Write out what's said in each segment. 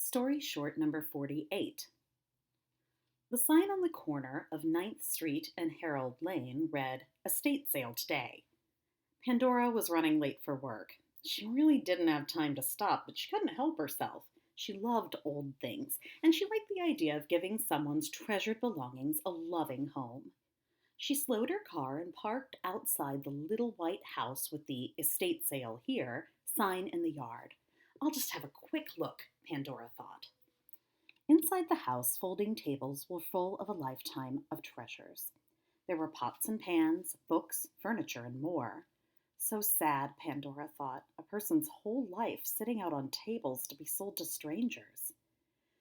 Story short number 48. The sign on the corner of Ninth Street and Herald Lane read, "Estate sale today." Pandora was running late for work. She really didn't have time to stop, but she couldn't help herself. She loved old things, and she liked the idea of giving someone's treasured belongings a loving home. She slowed her car and parked outside the little white house with the "Estate sale here" sign in the yard. "I'll just have a quick look," Pandora thought. Inside the house, folding tables were full of a lifetime of treasures. There were pots and pans, books, furniture, and more. So sad, Pandora thought, a person's whole life sitting out on tables to be sold to strangers.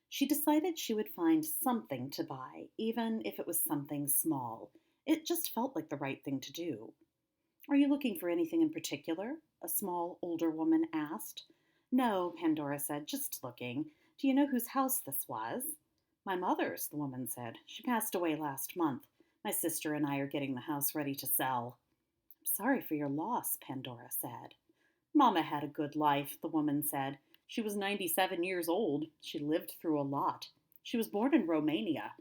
She decided she would find something to buy, even if it was something small. It just felt like the right thing to do. "Are you looking for anything in particular?" a small, older woman asked. "No," Pandora said, "just looking. Do you know whose house this was?" "My mother's," the woman said. "She passed away last month. My sister and I are getting the house ready to sell." "I'm sorry for your loss," Pandora said. "Mama had a good life," the woman said. "She was 97 years old. She lived through a lot. She was born in Romania.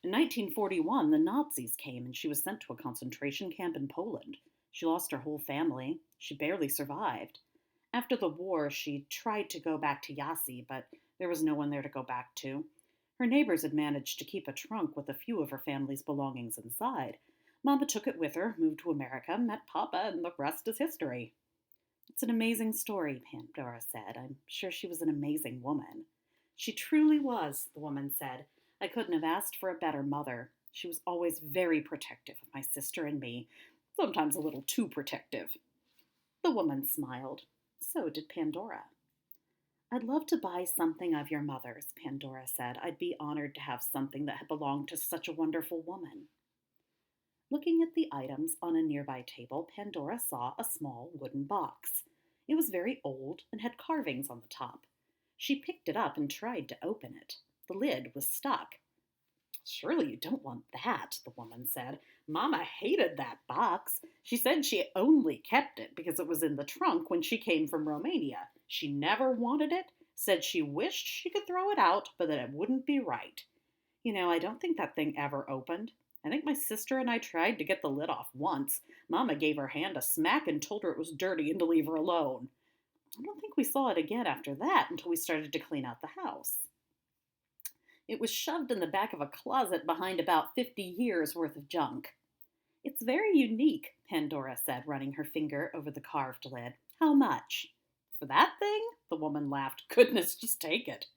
In 1941, the Nazis came and she was sent to a concentration camp in Poland. She lost her whole family. She barely survived. After the war, she tried to go back to Yasi, but there was no one there to go back to. Her neighbors had managed to keep a trunk with a few of her family's belongings inside. Mama took it with her, moved to America, met Papa, and the rest is history." "It's an amazing story," Pandora said. "I'm sure she was an amazing woman." "She truly was," the woman said. "I couldn't have asked for a better mother. She was always very protective of my sister and me, sometimes a little too protective." The woman smiled. So did Pandora. "I'd love to buy something of your mother's," Pandora said. "I'd be honored to have something that had belonged to such a wonderful woman." Looking at the items on a nearby table, Pandora saw a small wooden box. It was very old and had carvings on the top. She picked it up and tried to open it. The lid was stuck. "Surely you don't want that," the woman said. "Mama hated that box. She said she only kept it because it was in the trunk when she came from Romania. She never wanted it, said she wished she could throw it out, but that it wouldn't be right. I don't think that thing ever opened. I think my sister and I tried to get the lid off once. Mama gave her hand a smack and told her it was dirty and to leave her alone. I don't think we saw it again after that until we started to clean out the house. It was shoved in the back of a closet behind about 50 years worth of junk." "It's very unique," Pandora said, running her finger over the carved lid. "How much?" "For that thing?" the woman laughed. "Goodness, just take it."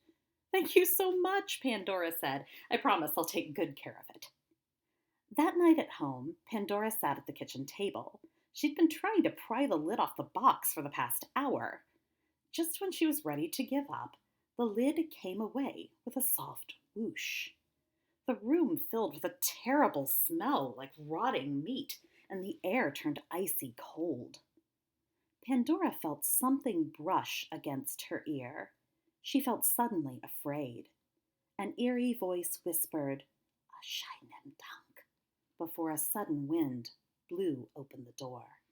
"Thank you so much," Pandora said. "I promise I'll take good care of it." That night at home, Pandora sat at the kitchen table. She'd been trying to pry the lid off the box for the past hour. Just when she was ready to give up, the lid came away with a soft whoosh. The room filled with a terrible smell like rotting meat, and the air turned icy cold. Pandora felt something brush against her ear. She felt suddenly afraid. An eerie voice whispered, "A scheinen Dank," before a sudden wind blew open the door.